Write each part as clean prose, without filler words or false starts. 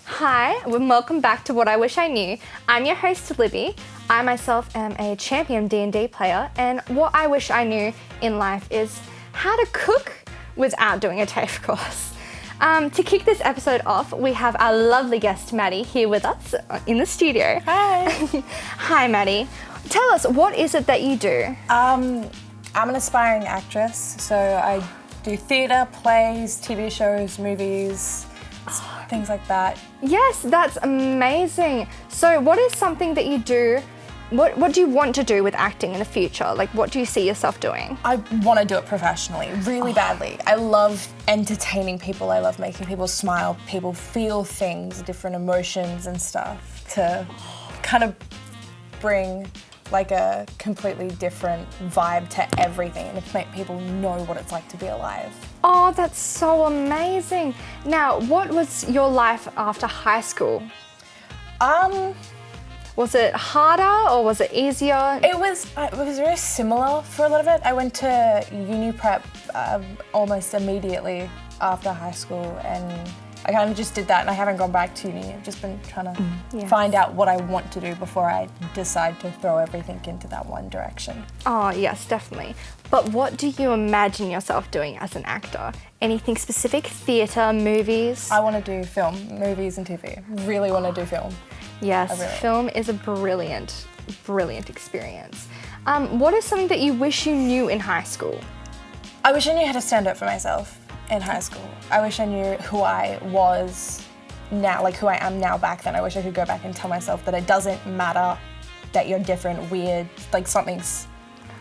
Hi, and welcome back to What I Wish I Knew. I'm your host, Libby. I myself am a champion D&D player, and what I wish I knew in life is how to cook without doing a TAFE course. To kick this episode off, we have our lovely guest, Maddie, here with us in the studio. Hi. Hi, Maddie. Tell us, what is it that you do? I'm an aspiring actress, so I do theatre, plays, TV shows, movies, things like that. Yes, that's amazing. So what is something that you do, what do you want to do with acting in the future? Like, what do you see yourself doing? I want to do it professionally, really badly. I love entertaining people. I love making people smile, people feel things, different emotions and stuff, to kind of bring like a completely different vibe to everything and to make people know what it's like to be alive. Oh, that's so amazing. Now, what was your life after high school? Was it harder or was it easier? It was very similar for a lot of it. I went to uni prep almost immediately after high school, and I kind of just did that, and I haven't gone back to uni. I've just been trying to find out what I want to do before I decide to throw everything into that one direction. Oh, yes, definitely. But what do you imagine yourself doing as an actor? Anything specific? Theatre, movies? I want to do film, movies and TV. Really want to do film. Yes, film is a brilliant, brilliant experience. What is something that you wish you knew in high school? I wish I knew how to stand up for myself in high school. I wish I knew who I was now, like who I am now back then. I wish I could go back and tell myself that it doesn't matter that you're different, weird, like that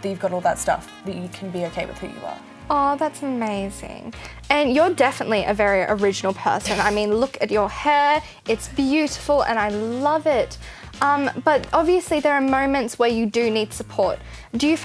you've got all that stuff, that you can be okay with who you are. Oh, that's amazing. And you're definitely a very original person. I mean, look at your hair, it's beautiful and I love it. But obviously there are moments where you do need support. Do you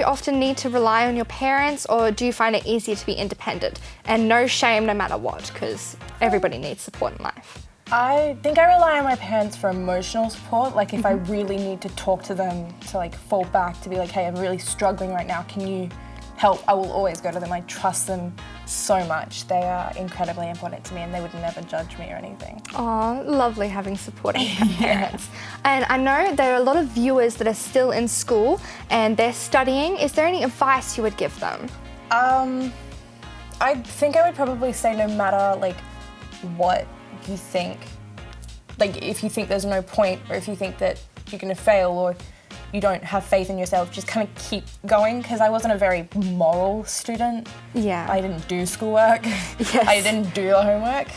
often need to rely on your parents, or do you find it easier to be independent? And no shame no matter what, because everybody needs support in life. I think I rely on my parents for emotional support. Like if I really need to talk to them, to like fall back, to be like, hey, I'm really struggling right now, can you help? I will always go to them. I trust them so much. They are incredibly important to me, and they would never judge me or anything. Oh, lovely having supporting parents. And I know there are a lot of viewers that are still in school and they're studying. Is there any advice you would give them? I think I would probably say no matter like what you think, like if you think there's no point, or if you think that you're gonna fail, or you don't have faith in yourself, just kind of keep going, because I wasn't a very moral student. Yeah. I didn't do schoolwork. Yes. I didn't do the homework.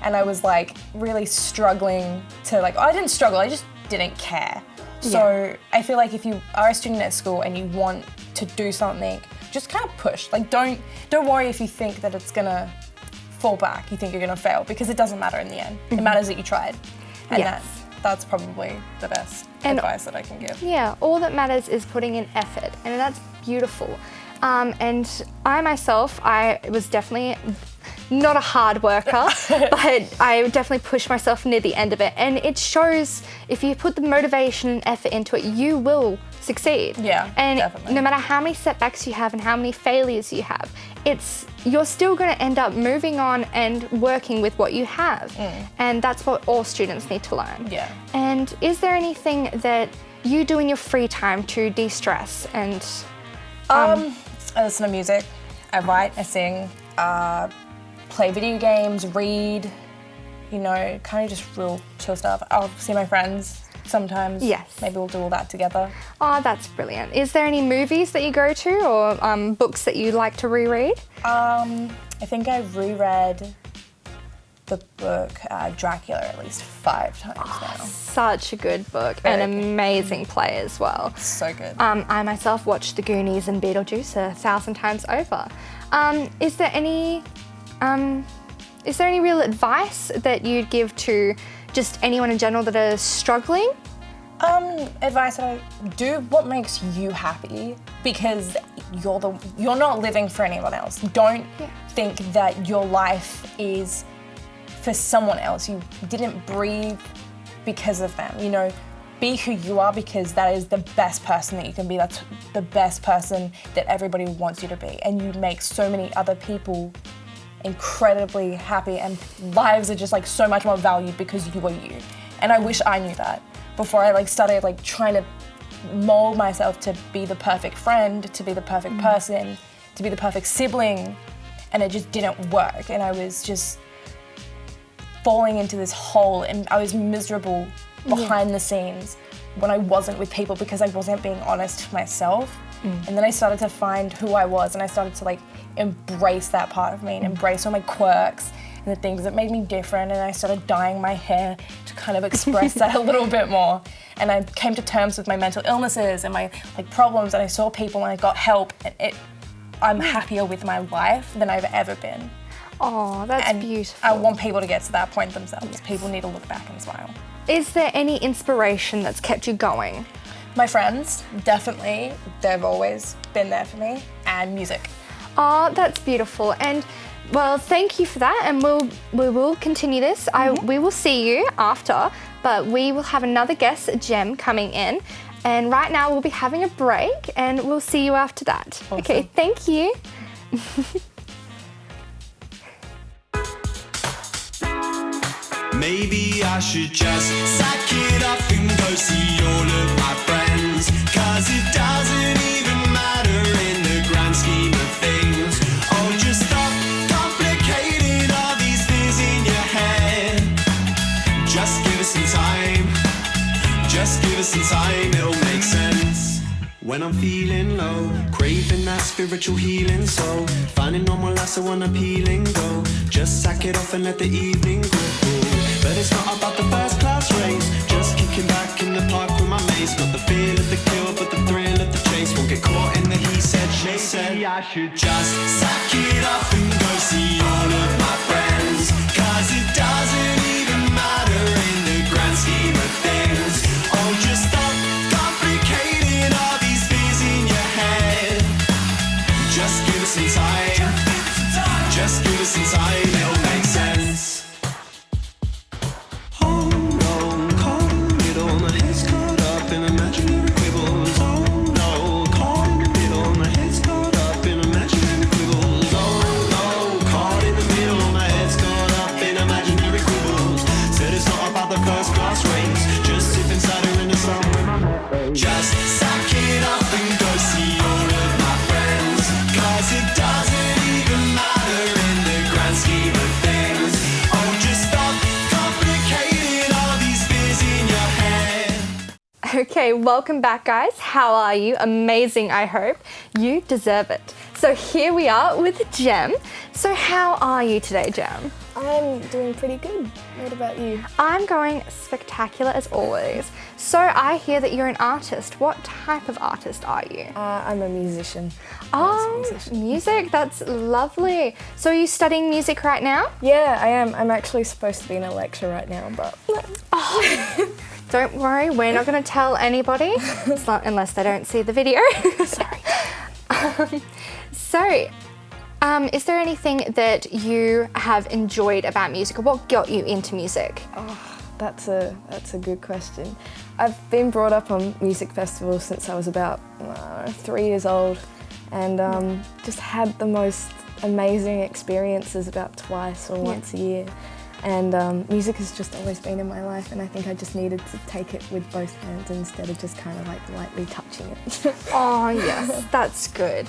And I was like really struggling to I didn't struggle, I just didn't care. So I feel like if you are a student at school and you want to do something, just kind of push. Like don't worry if you think that it's gonna fall back, you think you're gonna fail, because it doesn't matter in the end. It matters that you tried. And that's probably the best advice that I can give. Yeah, all that matters is putting in effort, and that's beautiful. And I myself, I was definitely not a hard worker, but I definitely pushed myself near the end of it. And it shows, if you put the motivation and effort into it, you will succeed. Yeah, and definitely. No matter how many setbacks you have and how many failures you have, you're still going to end up moving on and working with what you have. And that's what all students need to learn. Yeah. And is there anything that you do in your free time to de-stress and... I listen to music, I write, I sing, play video games, read, kind of just real chill stuff. I'll see my friends sometimes. Yes. Maybe we'll do all that together. Oh, that's brilliant. Is there any movies that you go to, or books that you like to reread? I think I've reread the book Dracula at least 5 times now. Such a good book, an amazing play as well. So good. I myself watched The Goonies and Beetlejuice 1,000 times over. Is there any real advice that you'd give to just anyone in general that are struggling? Advice that I do what makes you happy, because you're not living for anyone else. Don't think that your life is for someone else. You didn't breathe because of them, be who you are, because that is the best person that you can be. That's the best person that everybody wants you to be. And you make so many other people incredibly happy, and lives are just like so much more valued because you are you. And I wish I knew that before I like started like trying to mold myself to be the perfect friend, to be the perfect person, to be the perfect sibling, and it just didn't work. And I was just falling into this hole, and I was miserable behind the scenes when I wasn't with people because I wasn't being honest to myself. And then I started to find who I was, and I started to like embrace that part of me and embrace all my quirks and the things that made me different. And I started dyeing my hair to kind of express that a little bit more. And I came to terms with my mental illnesses and my like problems, and I saw people and I got help, and I'm happier with my life than I've ever been. Oh, that's beautiful. I want people to get to that point themselves. Yes. People need to look back and smile. Is there any inspiration that's kept you going? My friends, definitely. They've always been there for me. And music. Oh, that's beautiful. And well, thank you for that. And we will continue this. We will see you after, but we will have another guest, Jem, coming in. And right now we'll be having a break, and we'll see you after that. Awesome. Okay, thank you. Maybe I should just sack it up and go see all of my friends, 'cause it doesn't even matter in the grand scheme of things. Oh, just stop complicating all these things in your head. Just give us some time. Just give us some time, it'll make sense. When I'm feeling low, craving that spiritual healing, so finding normal life, so unappealing, go. Just sack it off and let the evening go. But it's not about the first class race, just kicking back in the park with my mates. Not the feel of the kill, but the thrill of the chase. Won't get caught in the he said, she said. Maybe I should just sack it up and go see all of my friends, 'cause it doesn't even matter in the grand scheme of things. Oh, just stop complicating all these fears in your head. Just give us some time. Just give us some time, it'll make sense. Okay, welcome back, guys. How are you? Amazing, I hope. You deserve it. So here we are with Jem. So how are you today, Jem? I'm doing pretty good. What about you? I'm going spectacular as always. So I hear that you're an artist. What type of artist are you? I'm a musician. Oh, music, that's lovely. So are you studying music right now? Yeah, I am. I'm actually supposed to be in a lecture right now, but... Oh. Don't worry, we're not going to tell anybody, unless they don't see the video. Sorry. Is there anything that you have enjoyed about music, or what got you into music? Oh, that's a good question. I've been brought up on music festivals since I was about 3 years old, and just had the most amazing experiences about twice or once a year. And music has just always been in my life, and I think I just needed to take it with both hands instead of just kind of like lightly touching it. Oh yes, that's good.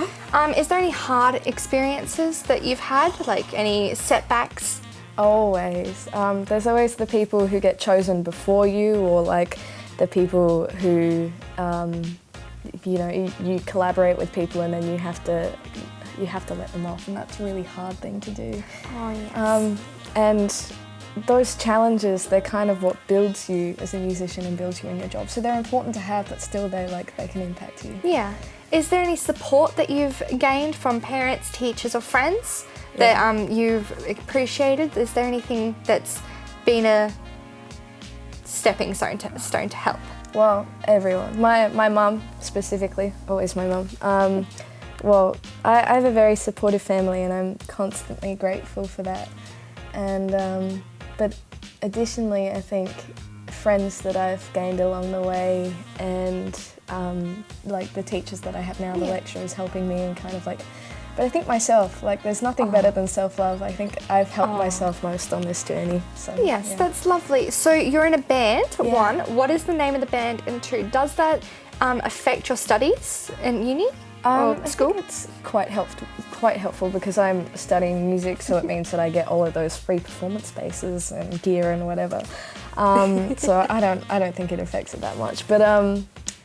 Is there any hard experiences that you've had, like any setbacks? Always. There's always the people who get chosen before you, or like the people who, you collaborate with people and then you have to let them off, and that's a really hard thing to do. Oh yes. And those challenges, they're kind of what builds you as a musician and builds you in your job. So they're important to have, but still they can impact you. Yeah. Is there any support that you've gained from parents, teachers or friends that you've appreciated? Is there anything that's been a stepping stone to help? Well, everyone. My mum specifically, always my mum. Well, I have a very supportive family and I'm constantly grateful for that. And but additionally, I think friends that I've gained along the way, and like the teachers that I have now, the lecturers helping me, and kind of like, but I think myself, like there's nothing better than self-love. I think I've helped myself most on this journey. So Yes, yeah. that's lovely. So you're in a band, Yeah. one. What is the name of the band? And two, does that affect your studies in uni or I school? think it's quite helpful because I'm studying music, so it means that I get all of those free performance spaces and gear and whatever. So I don't think it affects it that much. But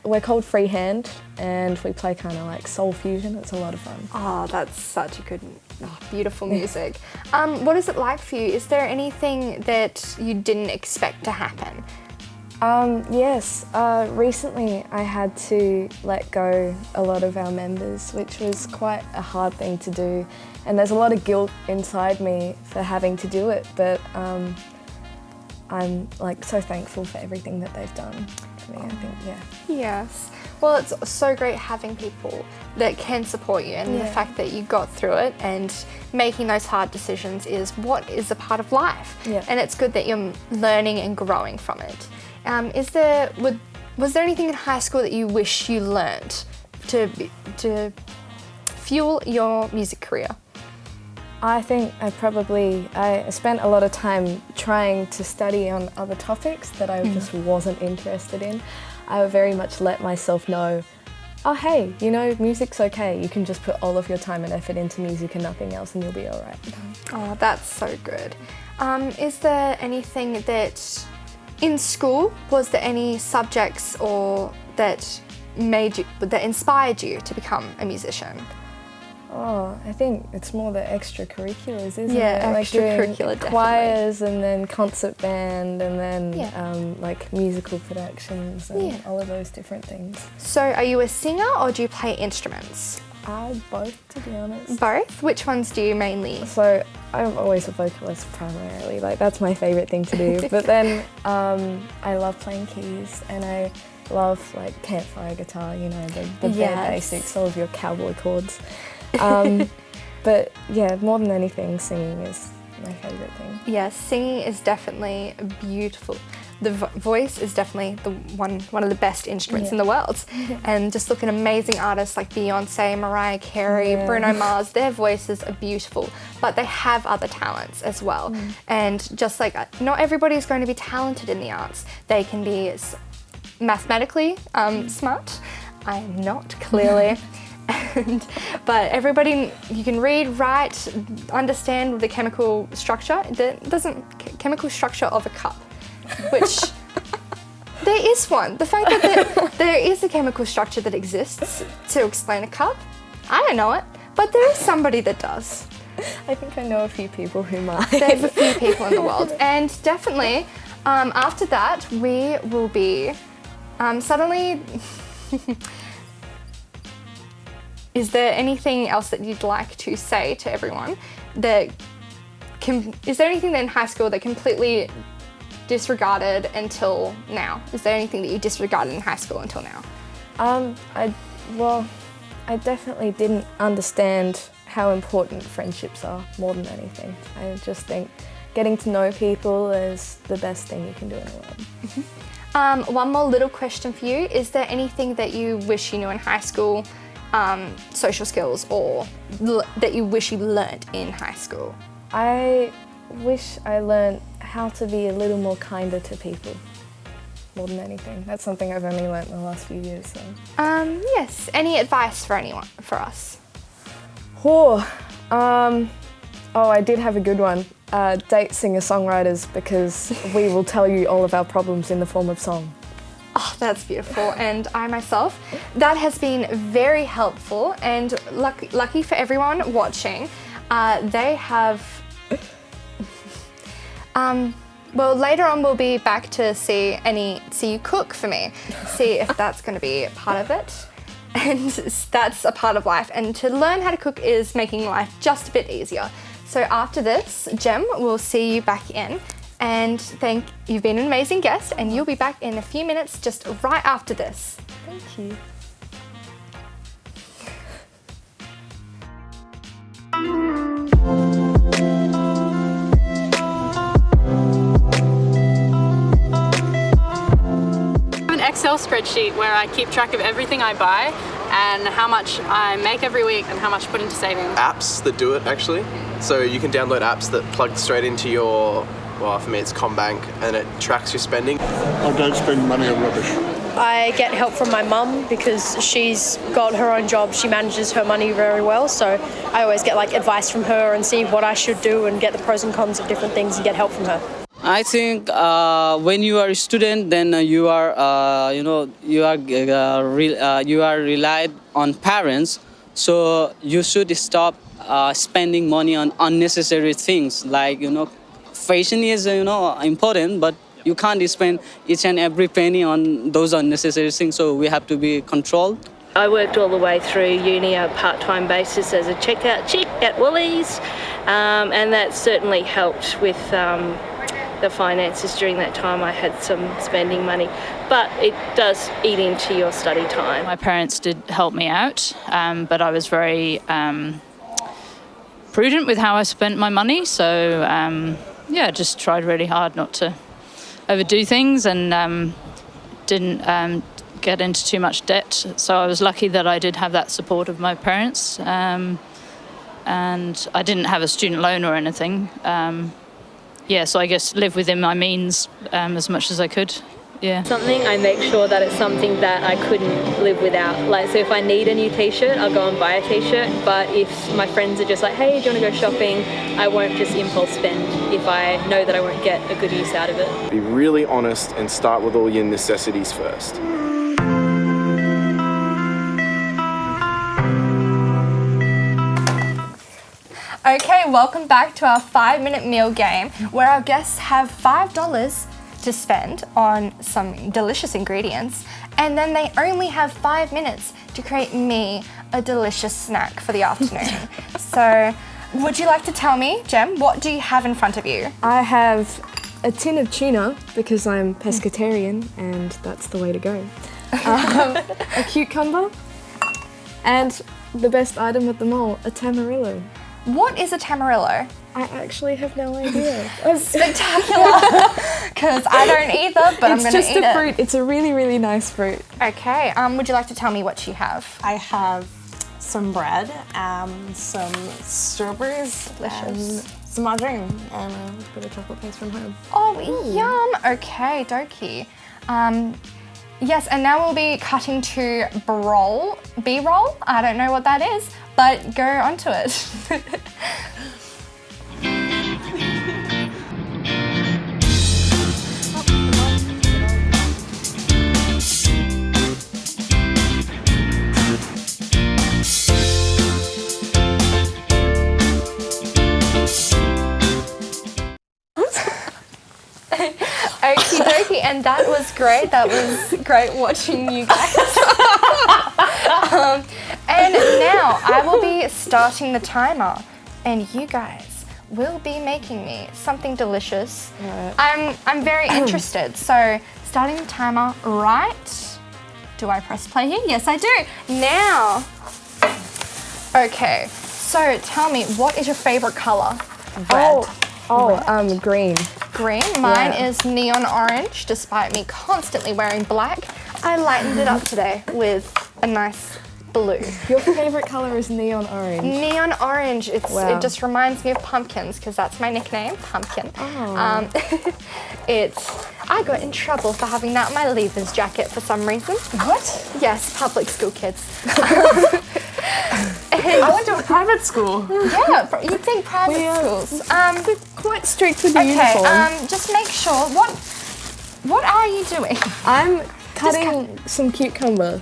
we're called Freehand, and we play kind of like soul fusion. It's a lot of fun. Oh, that's such a good, beautiful music. What is it like for you? Is there anything that you didn't expect to happen? Yes, recently I had to let go a lot of our members, which was quite a hard thing to do, and there's a lot of guilt inside me for having to do it, but I'm like so thankful for everything that they've done for me, I think, yeah. Yes. Well, it's so great having people that can support you, and the Yeah. fact that you got through it and making those hard decisions is what is a part of life. Yeah. And it's good that you're learning and growing from it. Was there anything in high school that you wish you learnt to fuel your music career? I think I spent a lot of time trying to study on other topics that I just wasn't interested in. I would very much let myself know, oh hey, you know, music's okay. You can just put all of your time and effort into music and nothing else and you'll be all right. Oh, that's so good. Is there anything that, in school, was there any subjects or that inspired you to become a musician? Oh, I think it's more the extracurriculars, isn't Yeah, it? Like doing extracurricular, definitely. choirs and then concert band and then Yeah. like musical productions and Yeah. all of those different things. So are you a singer or do you play instruments? Both, to be honest. Both? Which ones do you mainly? So I'm always a vocalist primarily, like that's my favourite thing to do. But then I love playing keys and I love like campfire guitar, you know, the bare Yes. basics, all of your cowboy chords. But yeah, more than anything, singing is my favourite thing. Yes, singing is definitely beautiful. The voice is definitely one of the best instruments in the world. And just look at amazing artists like Beyonce, Mariah Carey, Yeah. Bruno Mars, their voices are beautiful, but they have other talents as well. And just like not everybody is going to be talented in the arts. They can be mathematically smart. I'm not, clearly. But everybody, you can read, write, understand the chemical structure. Chemical structure of a cup, which there is one. The fact that there is a chemical structure that exists to explain a cup, I don't know it, but there is somebody that does. I think I know a few people who might. There's a few people in the world, and definitely after that we will be suddenly. Is there anything else that you'd like to say to everyone? Is there anything in high school that completely disregarded until now? Is there anything that you disregarded in high school until now? I definitely didn't understand how important friendships are more than anything. I just think getting to know people is the best thing you can do in the world. One more little question for you. Is there anything that you wish you knew in high school, social skills, or that you wish you learnt in high school? I wish I learned how to be a little more kinder to people, more than anything. That's something I've only learnt in the last few years. So. Yes. Any advice for us? I did have a good one. Date singer-songwriters because we will tell you all of our problems in the form of song. Oh, that's beautiful. And I myself, that has been very helpful, and lucky for everyone watching, they have... well, later on we'll be back to see you cook for me, see if that's going to be part of it. And that's a part of life. And to learn how to cook is making life just a bit easier. So after this, Jem, we'll see you back in. And you've been an amazing guest, and you'll be back in a few minutes just right after this. Thank you. Excel spreadsheet where I keep track of everything I buy and how much I make every week and how much I put into savings. Apps that do it, actually. So you can download apps that plug straight into your, well, for me it's CommBank, and it tracks your spending. I don't spend money on rubbish. I get help from my mum because she's got her own job. She manages her money very well, so I always get like advice from her and see what I should do and get the pros and cons of different things and get help from her. I think when you are a student, then you are, you are relied on parents. So you should stop spending money on unnecessary things. Like, fashion is, important, but you can't spend each and every penny on those unnecessary things. So we have to be controlled. I worked all the way through uni on a part-time basis as a checkout chick at Woolies, and that certainly helped with the finances during that time. I had some spending money, but it does eat into your study time. My parents did help me out, but I was very prudent with how I spent my money. So just tried really hard not to overdo things and didn't get into too much debt. So I was lucky that I did have that support of my parents, and I didn't have a student loan or anything. So I guess live within my means as much as I could. Yeah. Something, I make sure that it's something that I couldn't live without. Like, so if I need a new t-shirt, I'll go and buy a t-shirt. But if my friends are just like, hey, do you want to go shopping? I won't just impulse spend if I know that I won't get a good use out of it. Be really honest and start with all your necessities first. Okay, welcome back to our 5-minute meal game where our guests have $5 to spend on some delicious ingredients, and then they only have 5 minutes to create me a delicious snack for the afternoon. So, would you like to tell me, Jem, what do you have in front of you? I have a tin of tuna because I'm pescatarian and that's the way to go. A cucumber, and the best item of them all, a tamarillo. What is a tamarillo? I actually have no idea. Spectacular, because I don't either, but I'm going to eat it. It's just a fruit. It's a really, really nice fruit. Okay, would you like to tell me what you have? I have some bread, some strawberries, Delicious. some margarine, and a bit of chocolate paste from home. Oh, yum. Okay, dokie. Yes, and now we'll be cutting to B-roll. B-roll? I don't know what that is, but go onto it. Okie dokie, and that was great. That was great watching you guys. And now I will be starting the timer, and you guys will be making me something delicious. Right. I'm very interested. So starting the timer right. Do I press play here? Yes, I do. Now, okay. So tell me, what is your favorite color? Red. Green. Green. Mine is neon orange, despite me constantly wearing black. I lightened it up today with a nice blue. Your favorite color is neon orange. Neon orange. It just reminds me of pumpkins because that's my nickname, Pumpkin. Oh. I got in trouble for having that on my leavers jacket for some reason. What? Yes, public school kids. I went to a private school. Yeah, you'd think private schools. They're quite strict with the uniform. Just make sure. What are you doing? I'm cutting some cucumber.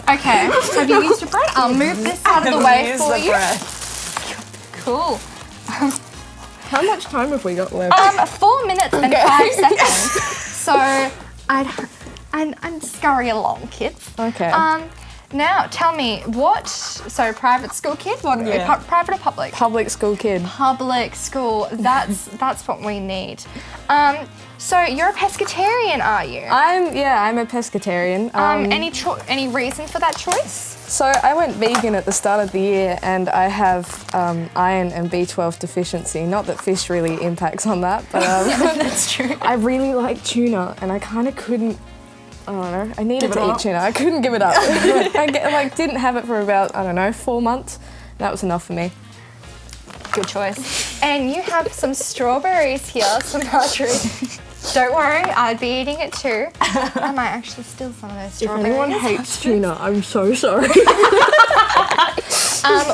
Okay, have you used your bread? I'll move this out of the way for you. Cool. How much time have we got left? 4 minutes and 5 seconds. So I'd scurry along, kids. Okay. Now tell me so private school kid? What private or public? Public school kid. Public school. That's what we need. So you're a pescatarian, are you? I'm a pescatarian. Any reason for that choice? So I went vegan at the start of the year, and I have iron and B12 deficiency. Not that fish really impacts on that, but That's true. I really like tuna, and I kind of couldn't. I don't know. I needed to eat tuna. I couldn't give it up. I didn't have it for about 4 months. That was enough for me. Good choice. And you have some strawberries here, some Marjorie. Don't worry, I'd be eating it too. I might actually steal some of those If strawberries. anyone hates tuna, I'm so sorry.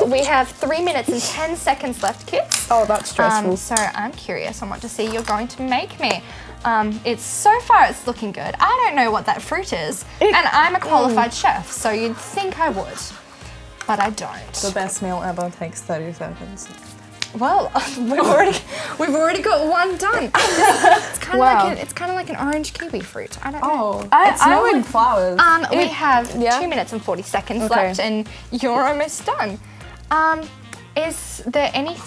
We have 3 minutes and 10 seconds left, kids. Oh, that's stressful. So I'm curious on what to see you're going to make me. It's looking good. I don't know what that fruit is, and I'm a qualified chef, so you'd think I would, but I don't. The best meal ever takes 30 seconds. Well, we've already got one done. It's kind of like an orange kiwi fruit. I don't know. It's not like flowers. We have 2 minutes and 40 seconds left, and you're almost done. Is there any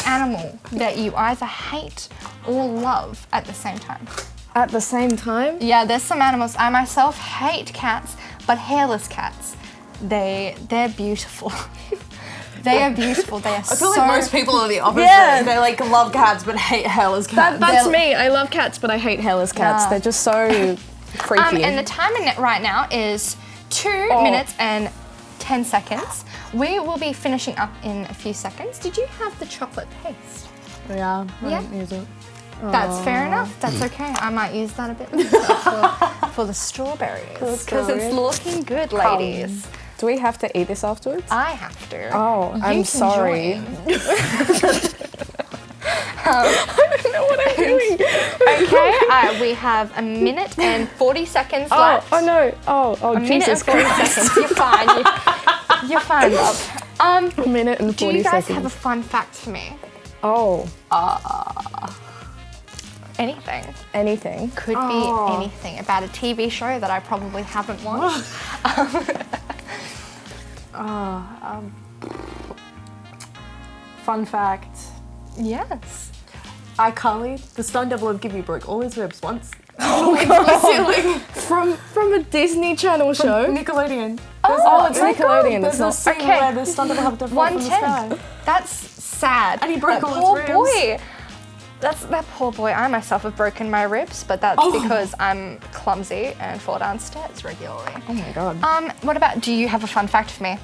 animal that you either hate or love at the same time? At the same time? Yeah, there's some animals. I myself hate cats, but hairless cats, they're beautiful. They are beautiful. They are I feel like most people are the opposite. Yeah. They love cats but hate hairless cats. That's me. I love cats, but I hate hairless cats. They're just so creepy. And the timer right now is 2 minutes and 10 seconds. We will be finishing up in a few seconds. Did you have the chocolate paste? Yeah, I Yeah. didn't use it. That's fair enough. That's okay. I might use that a bit later for the strawberries because it's looking good, ladies. Do we have to eat this afterwards? I have to. Oh, You I'm can sorry. join. I don't know what I'm doing. Okay, we have a minute and 40 seconds left. Oh no. Oh, a minute Jesus and 40 Christ. seconds. You're fine. You're fine, love. A minute and 40 Do you guys seconds. have a fun fact for me? Oh. Anything. Anything. Could be anything about a TV show that I probably haven't watched. Fun fact. Yes. iCarly, the stunt double of Gibby, broke all his ribs once. From a Disney Channel show? Nickelodeon. It's Nickelodeon. There's a scene where the stunt double have to fall from the sky. 110. That's sad. And he broke that all his poor ribs. boy. That poor boy. I myself have broken my ribs, but that's because I'm clumsy and fall down stairs regularly. Oh my god. Do you have a fun fact for me?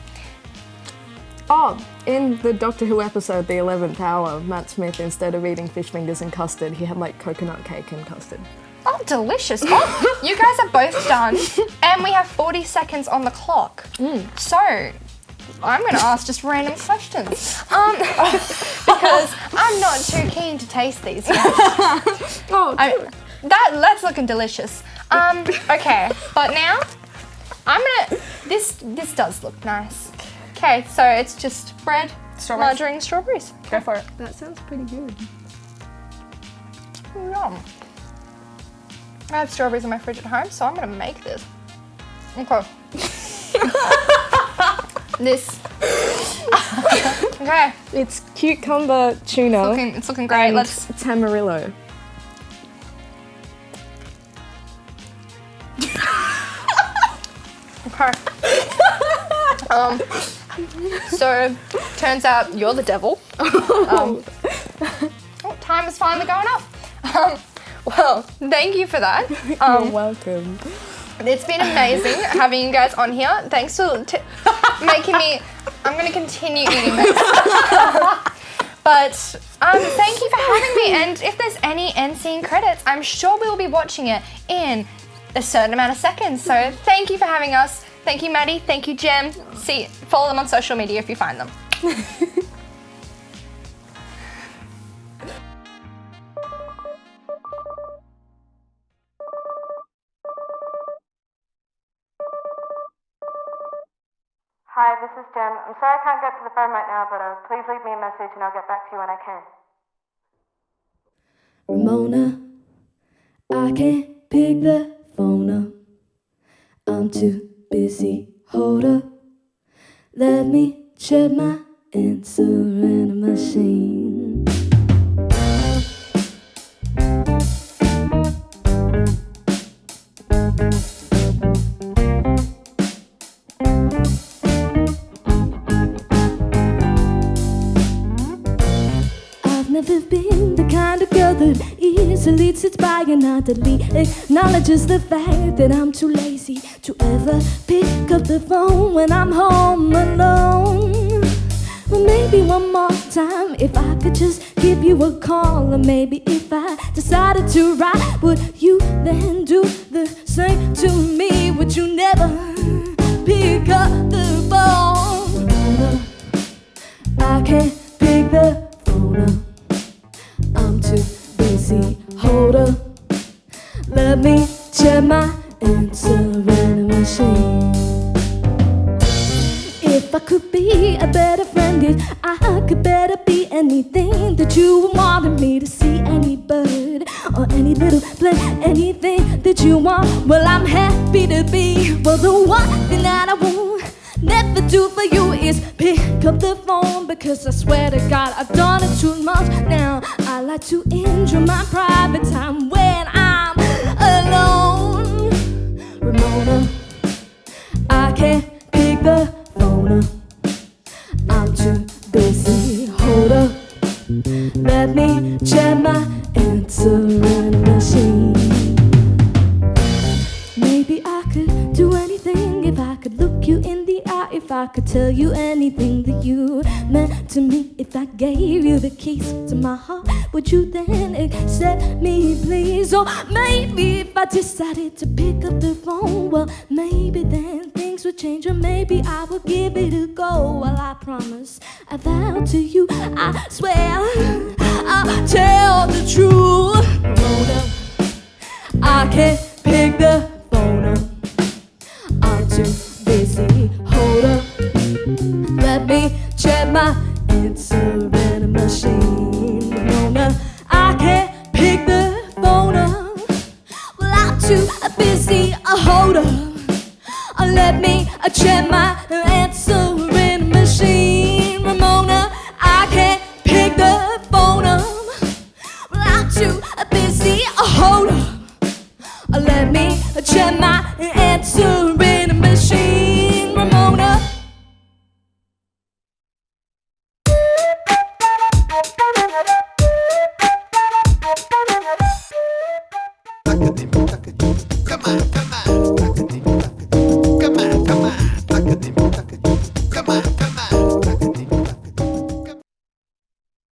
Oh, in the Doctor Who episode, The 11th Hour, Matt Smith, instead of eating fish fingers and custard, he had coconut cake and custard. Oh, delicious. Oh, you guys are both done, and we have 40 seconds on the clock. So, I'm going to ask just random questions because I'm not too keen to taste these yet. That's looking delicious. Okay, but now this does look nice. Okay, so it's just bread, margarine, strawberries. Go for it. That sounds pretty good. Yum. I have strawberries in my fridge at home, so I'm going to make this. Okay. Okay. It's cucumber tuna. It's looking great. And Let's. Tamarillo. Okay. So, turns out you're the devil. Time is finally going up. Well, thank you for that. You're welcome. It's been amazing having you guys on here. Thanks for making me. I'm going to continue eating this. But thank you for having me. And if there's any end scene credits, I'm sure we'll be watching it in a certain amount of seconds. So thank you for having us. Thank you, Maddie. Thank you, Jem. Follow them on social media if you find them. Hi, this is Jen. I'm sorry I can't get to the phone right now, but please leave me a message and I'll get back to you when I can. Ramona, I can't pick the phone up. I'm too busy. Hold up. Let me check my answer in a machine. never been the kind of girl that easily sits by and utterly acknowledges the fact that I'm too lazy to ever pick up the phone when I'm home alone. Well, maybe one more time, if I could just give you a call. Or maybe if I decided to write, would you then do the same to me? Would you never pick up the phone? I can't pick the phone up, I'm too busy. Hold up, let me check my answering machine. If I could be a better friend, if I could better be anything that you wanted me to see, any bird or any little plant, anything that you want, well, I'm happy to be. Well, the one thing that I won't never do for you is pick up the phone, because I swear to God I've done it too much now. I like to enjoy my private time when I'm alone. Ramona, I can't pick the phone up, I'm too busy. Hold up, let me check my answering machine. Maybe I could do anything if I could look you in the eye, if I could tell you anything that you meant to me. If I gave you the keys to my heart, would you then accept me, please? Or maybe if I decided to pick up the phone, well, maybe then things would change. Or maybe I would give it a go. Well, I promise, I vow to you, I swear I'll tell the truth. Hold up, I can't pick the phone up, I'm too busy. Hold up, let me check my answering machine. Ramona, I can't pick the phone up, well, I'm too busy. Hold up, let me check my answering machine. Ramona, I can't pick the phone up, well, I'm too busy. Hold up, let me check my answering machine. Ramona.